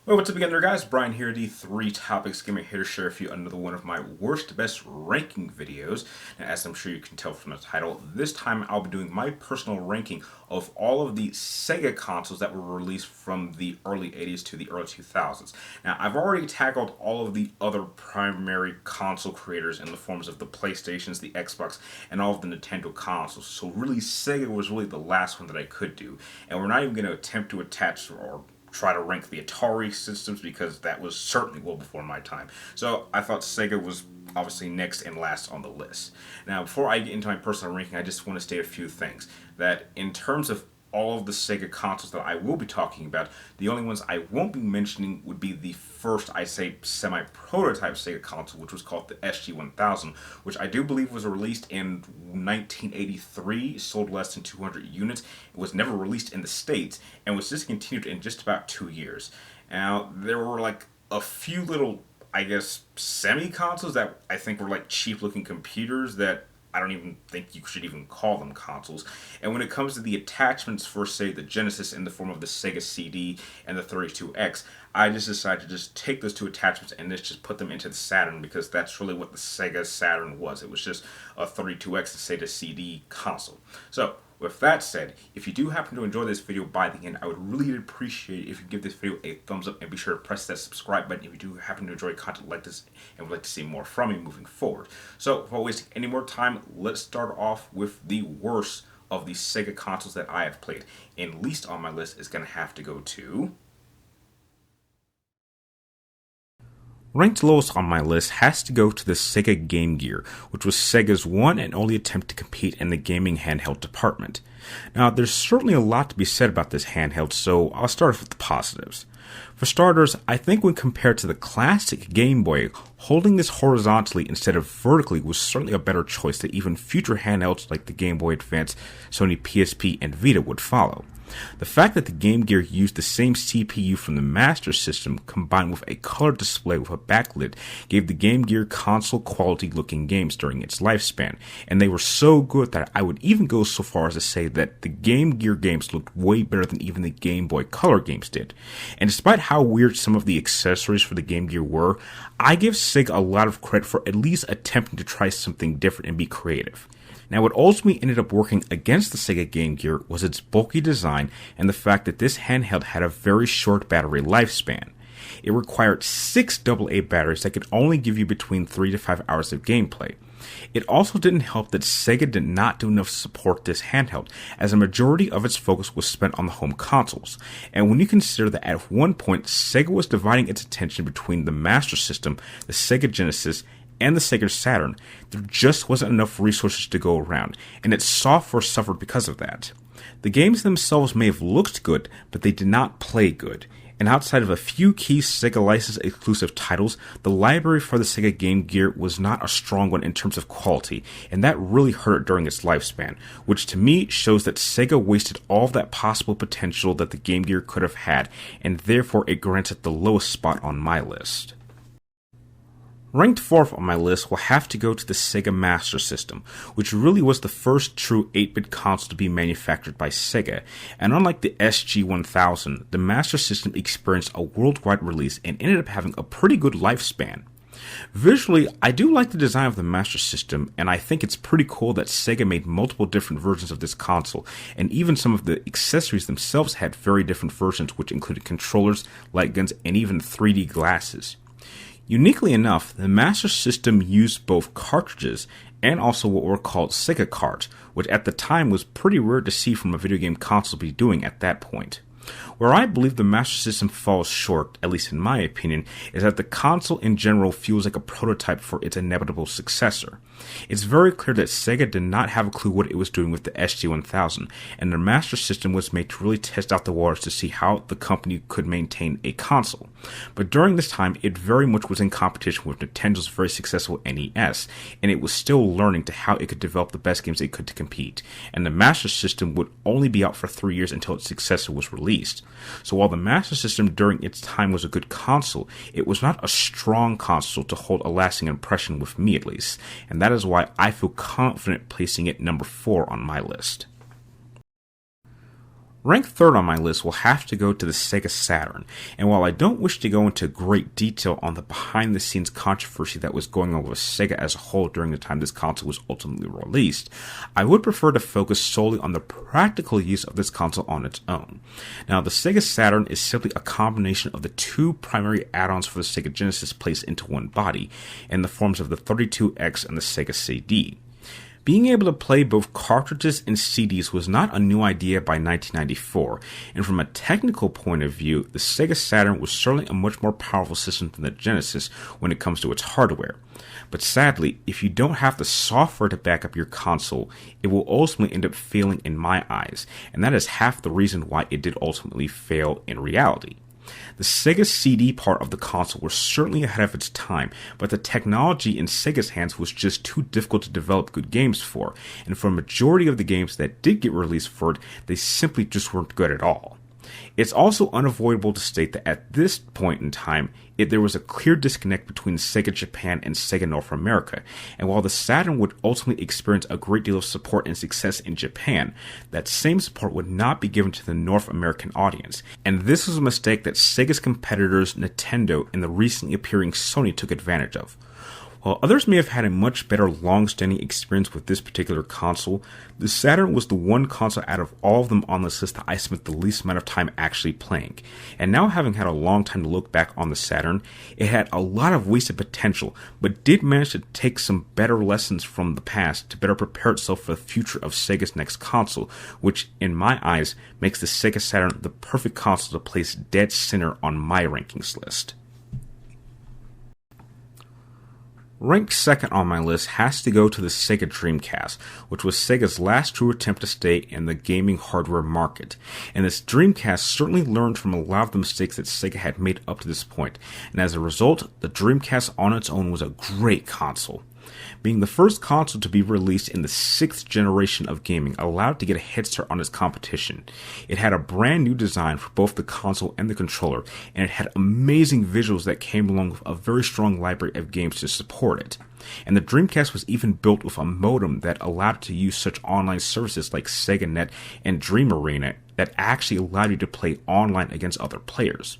Well, what's up again there, guys? Brian here, the Three Topics Gamer, here to share with you another one of my worst to best ranking videos. And as I'm sure you can tell from the title, this time I'll be doing my personal ranking of all of the Sega consoles that were released from the early 80s to the early 2000s. Now, I've already tackled all of the other primary console creators in the forms of the PlayStations, the Xbox, and all of the Nintendo consoles. So really, Sega was really the last one that I could do. And we're not even going to attempt to attach or try to rank the Atari systems because that was certainly well before my time. So I thought Sega was obviously next and last on the list. Now, before I get into my personal ranking, I just want to state a few things. That in terms of all of the Sega consoles that I will be talking about, the only ones I won't be mentioning would be the first, I say, semi-prototype Sega console, which was called the SG-1000, which I do believe was released in 1983, sold less than 200 units. It was never released in the States, and was discontinued in just about 2 years. Now, there were like a few little, I guess, semi-consoles that I think were like cheap-looking computers that I don't even think you should even call them consoles. And when it comes to the attachments for, say, the Genesis in the form of the Sega CD and the 32X, I just decided to just take those two attachments and just put them into the Saturn because that's really what the Sega Saturn was. It was just a 32X and Sega CD console. So, with that said, if you do happen to enjoy this video by the end, I would really appreciate it if you give this video a thumbs up and be sure to press that subscribe button if you do happen to enjoy content like this and would like to see more from me moving forward. So, without wasting any more time, let's start off with the worst of the Sega consoles that I have played. And least on my list is going to have to go to... Ranked lowest on my list has to go to the Sega Game Gear, which was Sega's one and only attempt to compete in the gaming handheld department. Now, there's certainly a lot to be said about this handheld, so I'll start off with the positives. For starters, I think when compared to the classic Game Boy, holding this horizontally instead of vertically was certainly a better choice that even future handhelds like the Game Boy Advance, Sony PSP, and Vita would follow. The fact that the Game Gear used the same CPU from the Master System combined with a color display with a backlit gave the Game Gear console quality looking games during its lifespan, and they were so good that I would even go so far as to say that the Game Gear games looked way better than even the Game Boy Color games did. And despite how weird some of the accessories for the Game Gear were, I give Sega a lot of credit for at least attempting to try something different and be creative. Now, what ultimately ended up working against the Sega Game Gear was its bulky design and the fact that this handheld had a very short battery lifespan. It required 6 AA batteries that could only give you between 3 to 5 hours of gameplay. It also didn't help that Sega did not do enough to support this handheld, as a majority of its focus was spent on the home consoles. And when you consider that at one point, Sega was dividing its attention between the Master System, the Sega Genesis, and the Sega Saturn, there just wasn't enough resources to go around, and its software suffered because of that. The games themselves may have looked good, but they did not play good, and outside of a few key Sega license exclusive titles, the library for the Sega Game Gear was not a strong one in terms of quality, and that really hurt it during its lifespan, which to me shows that Sega wasted all of that possible potential that the Game Gear could have had, and therefore it grants it the lowest spot on my list. Ranked 4th on my list will have to go to the Sega Master System, which really was the first true 8-bit console to be manufactured by Sega, and unlike the SG-1000, the Master System experienced a worldwide release and ended up having a pretty good lifespan. Visually, I do like the design of the Master System, and I think it's pretty cool that Sega made multiple different versions of this console, and even some of the accessories themselves had very different versions which included controllers, light guns, and even 3D glasses. Uniquely enough, the Master System used both cartridges and also what were called Sega cards, which at the time was pretty rare to see from a video game console be doing at that point. Where I believe the Master System falls short, at least in my opinion, is that the console in general feels like a prototype for its inevitable successor. It's very clear that Sega did not have a clue what it was doing with the SG-1000, and the Master System was made to really test out the waters to see how the company could maintain a console. But during this time, it very much was in competition with Nintendo's very successful NES, and it was still learning to how it could develop the best games it could to compete, and the Master System would only be out for 3 years until its successor was released. So while the Master System during its time was a good console, it was not a strong console to hold a lasting impression with me at least, and that is why I feel confident placing it number 4 on my list. Ranked third on my list will have to go to the Sega Saturn, and while I don't wish to go into great detail on the behind-the-scenes controversy that was going on with Sega as a whole during the time this console was ultimately released, I would prefer to focus solely on the practical use of this console on its own. Now, the Sega Saturn is simply a combination of the two primary add-ons for the Sega Genesis placed into one body, in the forms of the 32X and the Sega CD. Being able to play both cartridges and CDs was not a new idea by 1994, and from a technical point of view, the Sega Saturn was certainly a much more powerful system than the Genesis when it comes to its hardware. But sadly, if you don't have the software to back up your console, it will ultimately end up failing in my eyes, and that is half the reason why it did ultimately fail in reality. The Sega CD part of the console was certainly ahead of its time, but the technology in Sega's hands was just too difficult to develop good games for, and for a majority of the games that did get released for it, they simply just weren't good at all. It's also unavoidable to state that at this point in time, there was a clear disconnect between Sega Japan and Sega North America, and while the Saturn would ultimately experience a great deal of support and success in Japan, that same support would not be given to the North American audience, and this was a mistake that Sega's competitors Nintendo and the recently appearing Sony took advantage of. While others may have had a much better long-standing experience with this particular console, the Saturn was the one console out of all of them on this list that I spent the least amount of time actually playing. And now, having had a long time to look back on the Saturn, it had a lot of wasted potential, but did manage to take some better lessons from the past to better prepare itself for the future of Sega's next console, which, in my eyes, makes the Sega Saturn the perfect console to place dead center on my rankings list. Ranked second on my list has to go to the Sega Dreamcast, which was Sega's last true attempt to stay in the gaming hardware market. And this Dreamcast certainly learned from a lot of the mistakes that Sega had made up to this point, and as a result, the Dreamcast on its own was a great console. Being the first console to be released in the 6th generation of gaming allowed it to get a head start on its competition. It had a brand new design for both the console and the controller, and it had amazing visuals that came along with a very strong library of games to support it. And the Dreamcast was even built with a modem that allowed it to use such online services like SegaNet and Dream Arena that actually allowed you to play online against other players.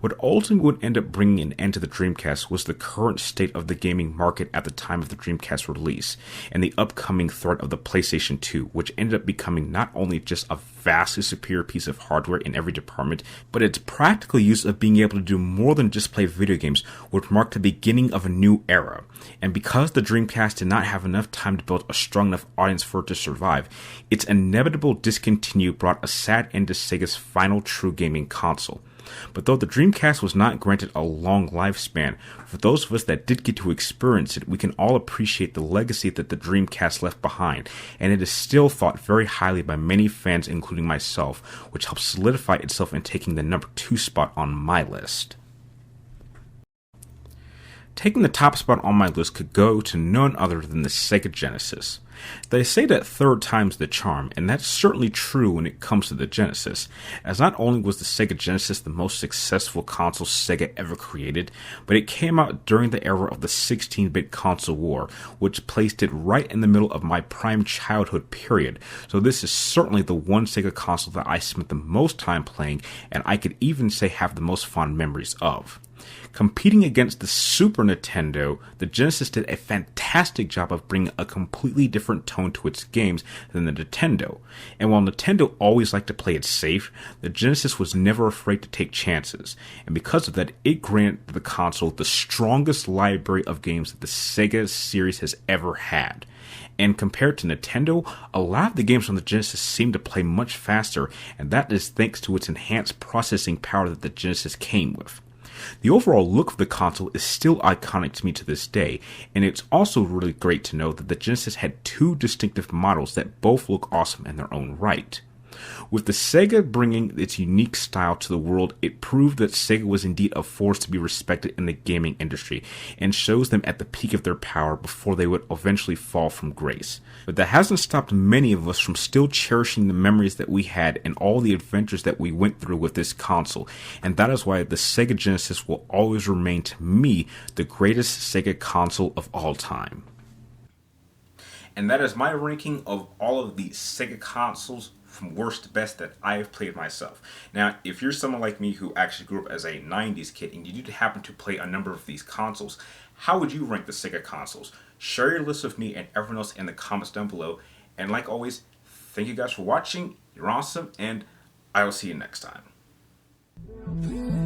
What ultimately would end up bringing an end to the Dreamcast was the current state of the gaming market at the time of the Dreamcast release, and the upcoming threat of the PlayStation 2, which ended up becoming not only just a vastly superior piece of hardware in every department, but its practical use of being able to do more than just play video games would mark the beginning of a new era. And because the Dreamcast did not have enough time to build a strong enough audience for it to survive, its inevitable discontinue brought a sad end to Sega's final true gaming console. But though the Dreamcast was not granted a long lifespan, for those of us that did get to experience it, we can all appreciate the legacy that the Dreamcast left behind, and it is still thought very highly by many fans, including myself, which helps solidify itself in taking the number 2 spot on my list. Taking the top spot on my list could go to none other than the Sega Genesis. They say that third time's the charm, and that's certainly true when it comes to the Genesis, as not only was the Sega Genesis the most successful console Sega ever created, but it came out during the era of the 16-bit console war, which placed it right in the middle of my prime childhood period, so this is certainly the one Sega console that I spent the most time playing, and I could even say have the most fond memories of. Competing against the Super Nintendo, the Genesis did a fantastic job of bringing a completely different tone to its games than the Nintendo. And while Nintendo always liked to play it safe, the Genesis was never afraid to take chances. And because of that, it granted the console the strongest library of games that the Sega series has ever had. And compared to Nintendo, a lot of the games on the Genesis seem to play much faster, and that is thanks to its enhanced processing power that the Genesis came with. The overall look of the console is still iconic to me to this day, and it's also really great to know that the Genesis had 2 distinctive models that both look awesome in their own right. With the Sega bringing its unique style to the world, it proved that Sega was indeed a force to be respected in the gaming industry, and shows them at the peak of their power before they would eventually fall from grace. But that hasn't stopped many of us from still cherishing the memories that we had and all the adventures that we went through with this console, and that is why the Sega Genesis will always remain to me the greatest Sega console of all time. And that is my ranking of all of the Sega consoles from worst to best that I have played myself. Now, if you're someone like me who actually grew up as a 90s kid and you did happen to play a number of these consoles, how would you rank the Sega consoles? Share your list with me and everyone else in the comments down below. And like always, thank you guys for watching. You're awesome, and I will see you next time.